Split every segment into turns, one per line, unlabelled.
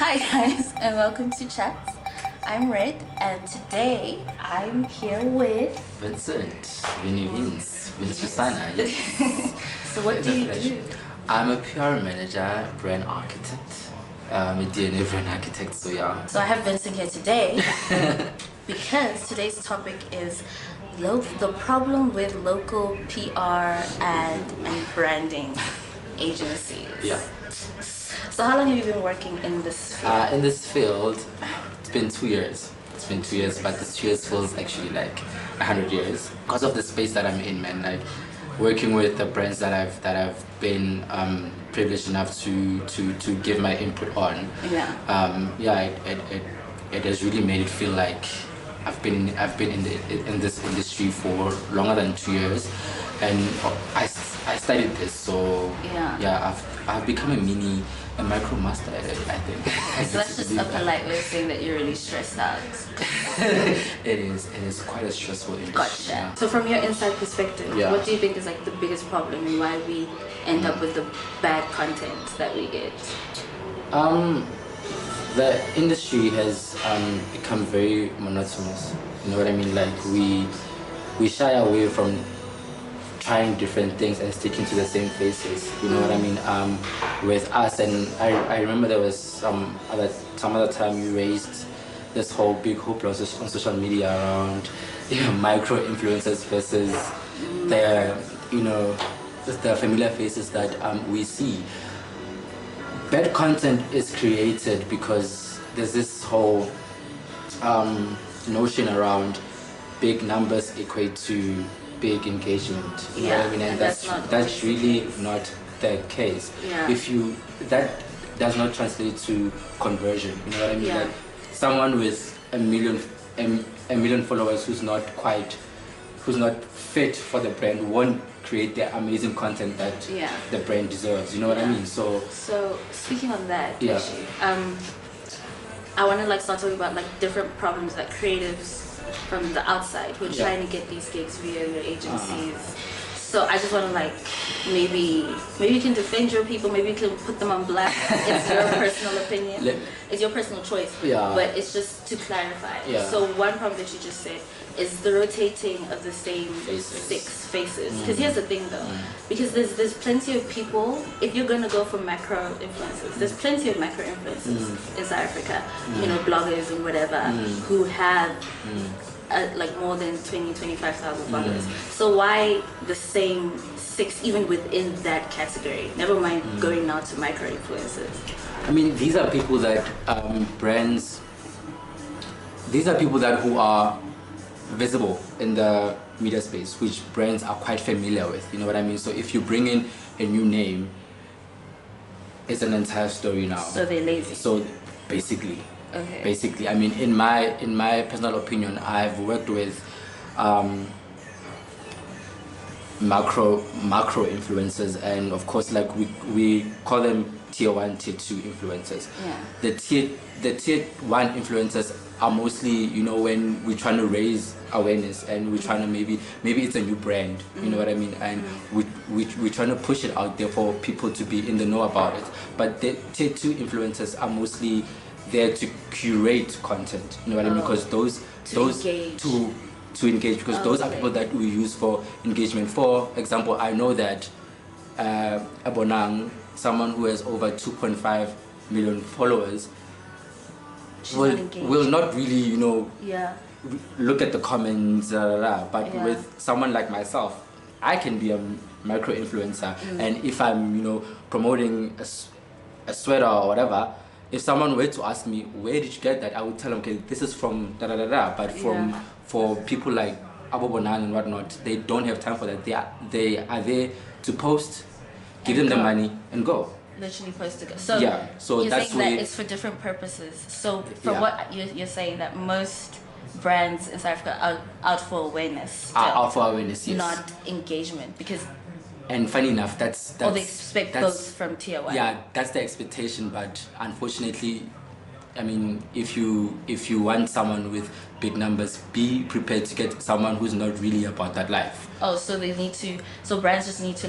Hi guys, and welcome to Chats. I'm Red, and today I'm here with
Vincent, Vince Susana. Yes.
So what do you do?
I'm a PR manager, brand architect, a DNA brand architect. So yeah.
So I have Vincent here today because today's topic is the problem with local PR and branding agencies.
Yeah.
So how long have you been working in this field?
In this field, it's been 2 years. It's been 2 years, but this 2 years feels actually like 100 years because of the space that I'm in, man. Like working with the brands that I've been privileged enough to give my input on.
Yeah.
It has really made it feel like I've been in this industry for longer than 2 years, and I studied this, so
yeah.
I've become a micro master at it, I think.
So that's just a polite way of saying that you're really stressed out.
It is quite a stressful industry.
Gotcha.
Yeah.
So from your inside perspective, what do you think is like the biggest problem and why we end up with the bad content that we get?
The industry has become very monotonous. You know what I mean? Like we shy away from trying different things and sticking to the same faces. You know what I mean? With us, and I remember there was some other time you raised this whole big hoopla on social media around micro influencers versus the familiar faces that we see. Bad content is created because there's this whole notion around big numbers equate to big engagement. You know what I mean? And that's really not the case.
Yeah.
That does not translate to conversion. You know what I mean?
Yeah.
Like someone with a million followers who's not fit for the brand won't create the amazing content that the brand deserves. You know what I mean? So
speaking on that issue, I want to start talking about different problems that creatives from the outside who are trying to get these gigs via your agencies. So I just want to maybe you can defend your people, maybe you can put them on blast. It's your personal opinion. It's your personal choice.
Yeah.
But it's just to clarify.
Yeah.
So one problem that you just said is the rotating of the same six faces. Because here's the thing though, because there's plenty of people, if you're gonna go for macro influencers, there's plenty of macro influencers in South Africa, bloggers and whatever, who have more than 25,000 followers. So why the same six even within that category? Never mind going now to micro influencers.
I mean, these are people that who are visible in the media space, which brands are quite familiar with. You know what I mean? So if you bring in a new name, it's an entire story now.
So they're lazy.
So basically.
Okay.
Basically, I mean, in my personal opinion, I've worked with macro influencers, and of course, we call them tier 1, tier 2 influencers.
Yeah.
The tier 1 influencers are mostly, when we're trying to raise awareness and we're trying to maybe it's a new brand, you know what I mean, and we're trying to push it out there for people to be in the know about it. But the tier 2 influencers are mostly there to curate content, you know what I mean, because those
engage.
to engage, because those are people that we use for engagement. For example, I know that Abonang, someone who has over 2.5 million followers, will not really look at the comments, but with someone like myself, I can be a micro influencer, and if I'm promoting a sweater or whatever, if someone were to ask me, where did you get that, I would tell them, okay, this is from da da da da. But for people like Abobonan and whatnot, they don't have time for that. They are there to post, give them the money, and go.
Literally post to go. So you're
that's
saying that it's for different purposes. So from what you're saying, that most brands in South Africa are out for awareness. Still,
out for awareness, yes.
Not engagement, because.
And funny enough, that's
or they expect those from tier 1.
Yeah, that's the expectation. But unfortunately, I mean, if you want someone with big numbers, be prepared to get someone who's not really about that life.
Oh, so brands just need to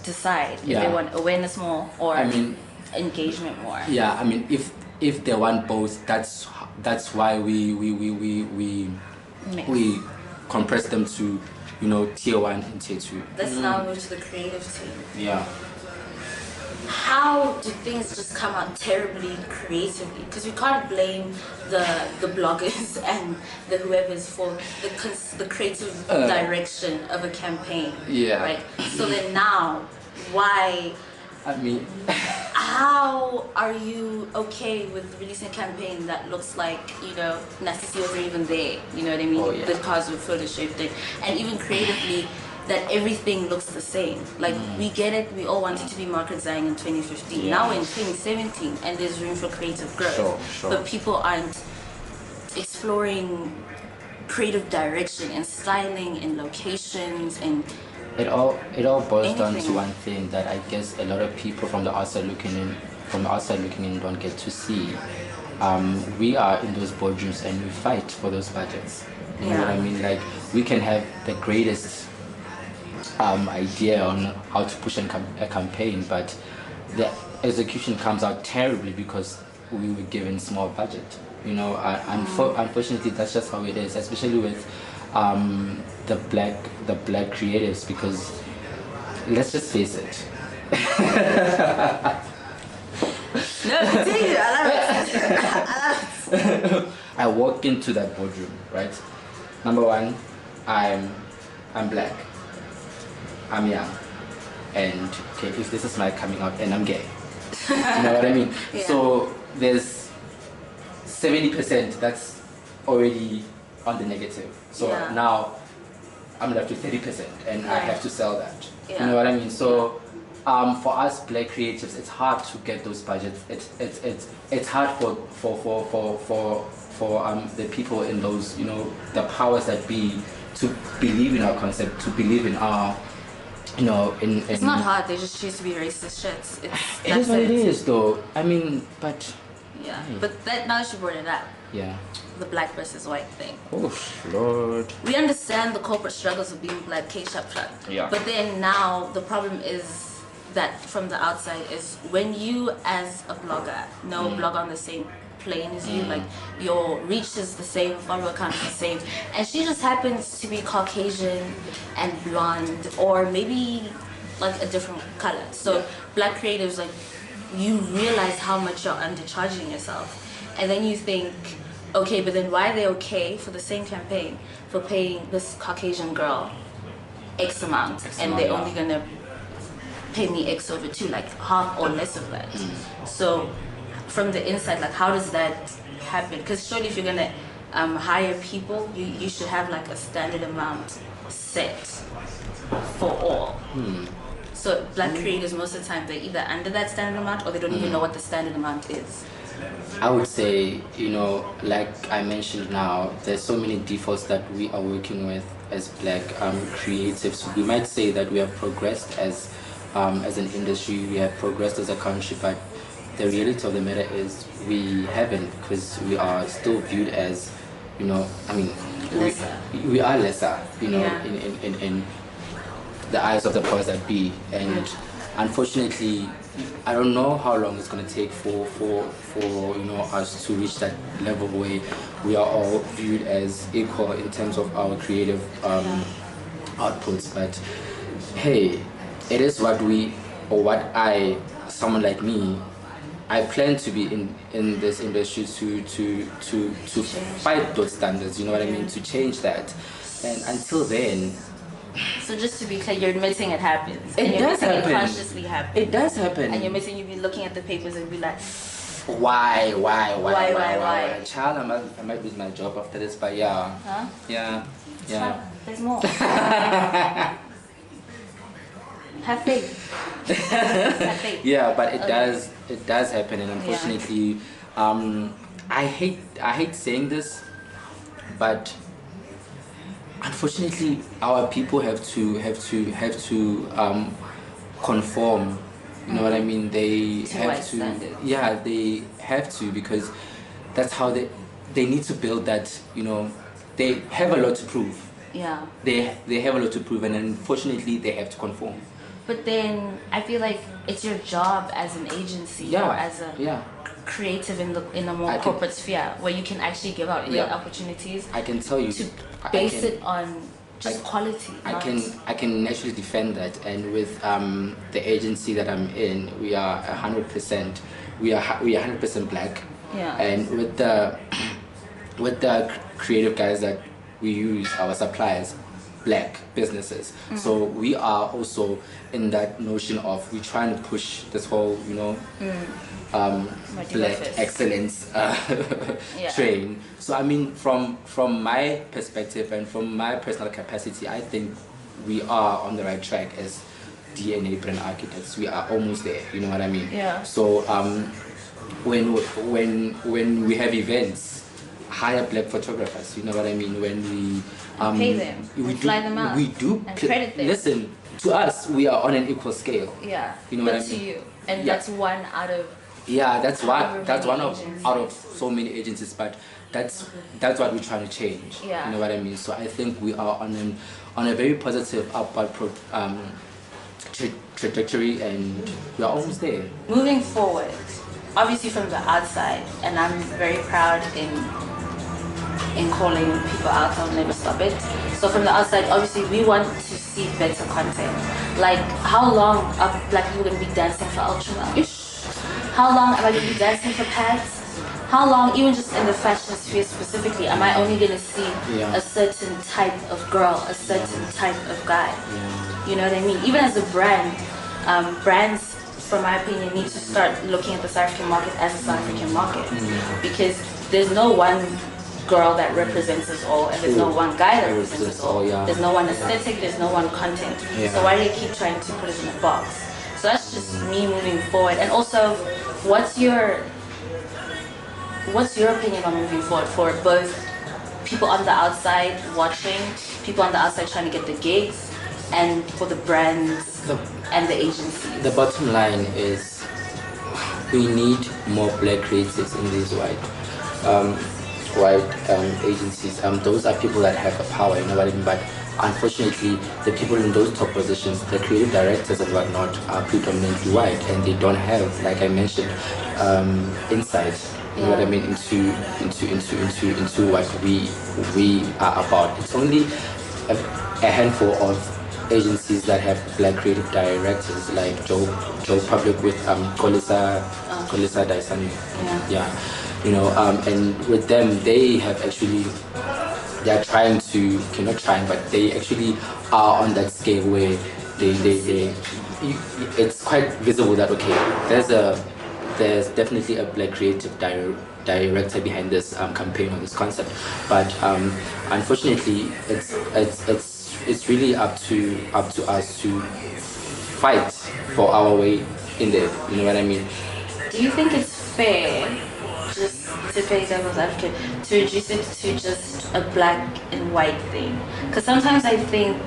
decide if they want awareness more or engagement more.
Yeah, I mean, if if they want both, that's why we
Mix.
we compress them to, you know, tier 1 and tier 2.
Let's now go to the creative team.
Yeah.
How do things just come out terribly creatively? Because we can't blame the bloggers and the whoever's for the creative direction of a campaign.
Yeah.
Right. So then now, why?
I mean,
How are you okay with releasing a campaign that looks like, you know, Nasty Seals are even there? You know what I mean?
Oh, yeah.
The cars were photoshopped in, and even creatively, that everything looks the same. Like we get it, we all wanted to be Margaret Zhang in 2015.
Yeah.
Now we're in 2017, and there's room for creative growth.
Sure.
But people aren't exploring creative direction and styling and locations and
it all boils down to
Anything.
one thing that I guess a lot of people from the outside looking in don't get to see. We are in those boardrooms and we fight for those budgets. You know what I mean? Like, we can have the greatest idea on how to push a campaign, but the execution comes out terribly because we were given small budget. You know, unfortunately, that's just how it is, especially with the black creatives, because let's just face it.
no, continue. I love it.
I walk into that boardroom, right? Number one, I'm black, I'm young, and okay, if this is my coming out, and I'm gay. You know what I mean?
Yeah.
So there's 70% that's already on the negative. So now I'm left with 30%, and I have to sell that. You know what I mean? So for us black creatives, it's hard to get those budgets. It's hard for the people in those, you know, the powers that be, to believe in our concept, to believe in our, you know, in
It's not hard. They just choose to be racist shits.
it is what it is, though. I mean, but
yeah. But that now that you brought it up,
yeah.
the black versus white thing.
Oh Lord.
We understand the corporate struggles of being black, K-sharp.
Yeah.
But then now the problem is that from the outside is when you as a blogger blog on the same plane as you, like your reach is the same, follower count is the same, and she just happens to be Caucasian and blonde, or maybe like a different color. So black creatives, like, you realize how much you're undercharging yourself, and then you think, okay, but then why are they okay for the same campaign for paying this Caucasian girl X amount, and they're only gonna pay me X over 2, like half or less of that? So from the inside, like, how does that happen? Because surely if you're gonna hire people, you should have like a standard amount set for all. So black creators, most of the time, they're either under that standard amount or they don't even know what the standard amount is.
I would say, you know, like I mentioned now, there's so many defaults that we are working with as black creatives. We might say that we have progressed as an industry, we have progressed as a country, but the reality of the matter is we haven't, because we are still viewed as, you know, I mean, we are lesser, you know, in the eyes of the powers that be, and unfortunately, I don't know how long it's going to take for you know, us to reach that level where we are all viewed as equal in terms of our creative outputs. But hey, it is what someone like me, I plan to be in this industry to fight those standards, you know what I mean, to change that. And until then,
so just to be clear, you're admitting it happens.
It does happen.
It consciously happens.
It does happen.
And you're admitting you've been looking at the papers and be like,
why?
Why?
Child, I might lose my job after this, but yeah.
Huh?
Yeah.
There's more. Have faith. Have faith.
Yeah, but it does happen, and unfortunately, I hate saying this, but unfortunately, our people have to conform. You know what I mean? They have to.
Standards.
Yeah, they have to, because that's how they need to build that. You know, they have a lot to prove.
Yeah.
They have a lot to prove, and unfortunately, they have to conform.
But then I feel like it's your job as an agency or as a creative in a more corporate sphere where you can actually give out real opportunities.
I can tell you
to base it on just quality.
I can actually defend that, and with the agency that I'm in, we are 100%. We are 100% black.
Yeah.
And with the creative guys that we use, our suppliers, black businesses. So we are also in that notion of we're trying to push this whole, black excellence train. So I mean, from my perspective and from my personal capacity, I think we are on the right track as DNA brand architects. We are almost there. You know what I mean?
Yeah.
So when we have events, hire black photographers. You know what I mean? When we
pay them, fly them out,
we do
and credit them.
Listen, to us, we are on an equal scale.
Yeah.
You know
but
what I mean?
to you, and that's one out of.
Yeah, that's one. That's one
agencies.
out of so many agencies, but that's what we're trying to change.
Yeah.
You know what I mean? So I think we are on a very positive upward trajectory, and we are almost there.
Moving forward, obviously from the outside, and I'm very proud in calling people out. I'll never stop it. So from the outside, obviously we want to see better content. Like, how long are black people going to be dancing for Ultramel? How long am I going to be dancing for pads? How long, even just in the fashion sphere specifically, am I only going to see a certain type of girl, a certain type of guy?
Yeah.
You know what I mean? Even as a brand, brands, from my opinion, need to start looking at the South African market as a South African market. Because there's no one girl that represents us all, and there's no one guy that represents us all. There's no one aesthetic, there's no one content. So why do they keep trying to put us in a box? So that's just me moving forward. And also, what's your opinion on moving forward for both people on the outside watching, people on the outside trying to get the gigs, and for the brands and the agencies?
The bottom line is we need more black creatives in these white agencies. Those are people that have the power, you know what I mean? But unfortunately, the people in those top positions, the creative directors and whatnot, are predominantly white, and they don't have, like I mentioned, insight. You know what I mean? Into what we are about. It's only a handful of agencies that have black creative directors, like Joe Public with Kolisa Dyson. Yeah. You know, and with them, they have actually, they're trying to, not trying, but they actually are on that scale where it's quite visible that, okay, there's definitely a black creative director behind this campaign or this concept, but unfortunately, it's really up to us to fight for our way in there. You know what I mean?
Do you think it's fair, just to play devil's advocate, to reduce it to just a black and white thing? Because sometimes I think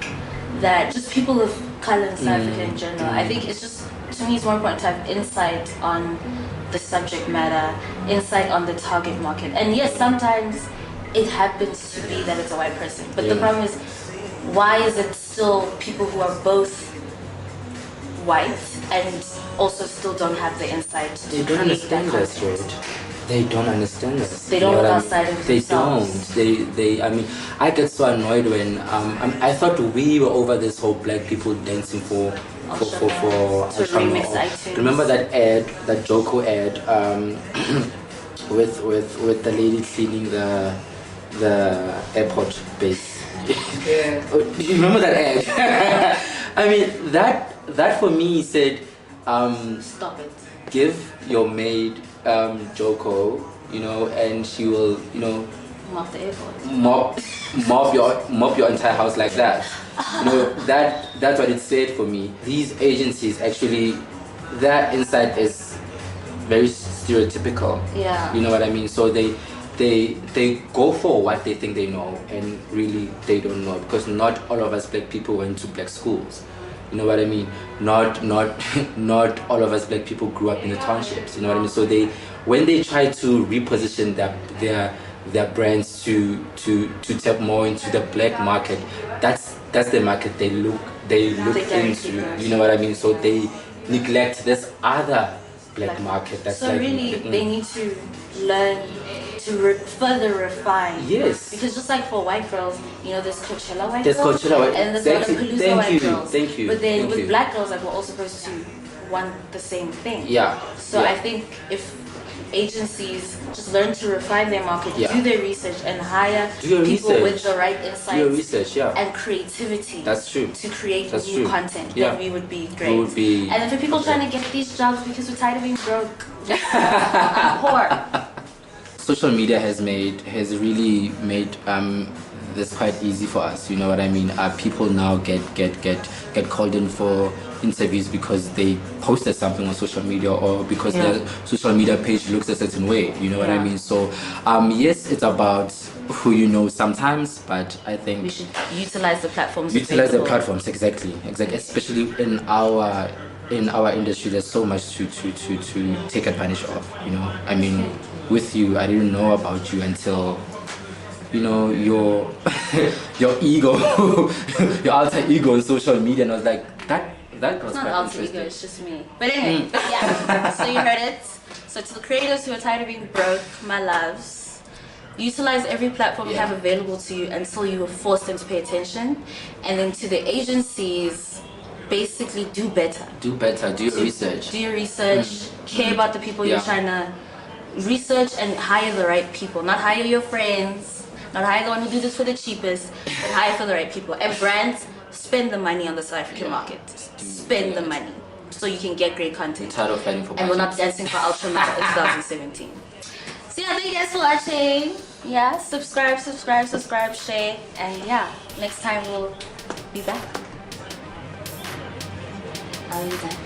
that just people of color in South Africa in general, I think it's just, to me, it's more important to have insight on the subject matter, insight on the target market. And yes, sometimes it happens to be that it's a white person, but the problem is, why is it still people who are both white and also still don't have the insight to
They don't understand
that
this, right? They don't understand this.
They don't look outside of themselves.
They I mean, I get so annoyed when I thought we were over this whole black people dancing for
remix iTunes.
Remember that ad, that Joko ad, with the lady cleaning the airport base.
Yeah.
Do you remember that ad? I mean, that for me said,
Stop it.
give your maid Joko, you know, and she will, you know,
Mop the airport.
mop your entire house like that. You know, that's what it said for me. These agencies actually, their insight is very stereotypical.
Yeah.
You know what I mean? So they go for what they think they know, and really they don't know, because not all of us black people went to black schools. You know what I mean? Not all of us black people grew up in the townships. You know what I mean? So when they try to reposition their brands to tap more into the black market, that's the market they look into. You know what I mean? So they neglect this other black market. That's
so
like,
really, they need to learn to further refine.
Yes.
Because just like for white girls, you know, there's Coachella white
There's
girls,
Coachella white-
and there's
Thank you,
Lollapalooza
thank
white
you,
girls.
thank you,
But then
thank
with
you.
black girls, like we're all supposed to want the same thing.
Yeah.
So
yeah.
I think if agencies just learn to refine their market,
Yeah.
do their research, and hire
Do your
people
research.
with the right
Do your
insights
research, yeah.
and creativity
That's true.
to create
That's
new
true.
content,
Yeah.
then we would be great.
would be-
And then for people trying to get these jobs because we're tired of being broke, I'm poor.
Social media has really made this quite easy for us. You know what I mean? People now get called in for interviews because they posted something on social media or because their social media page looks a certain way. You know what I mean? So yes, it's about who you know sometimes, but I think
We should utilize the platforms.
utilize the
available.
platforms exactly, especially in our industry. There's so much to take advantage of. You know, I mean, with you, I didn't know about you until, you know, your your ego, your alter ego on social media, and I was like, that was
It's not
quite
alter ego,
interesting.
it's just me. But anyway, yeah. So you heard it. So to the creators who are tired of being broke, my loves, utilize every platform you have available to you until you are forced them to pay attention. And then to the agencies, basically do better.
Do better. Do your research.
Do your research. Care about the people you're trying to research and hire the right people. Not hire your friends. Not hire the one who do this for the cheapest. But hire for the right people. And brands, spend the money on the South African market. Spend the money so you can get great content.
Tired of fighting for
And we're not
budgets.
dancing for Ultraman in 2017. So yeah, thank you guys for watching. Yeah, subscribe, share. And yeah, next time we'll be back. I'll be back.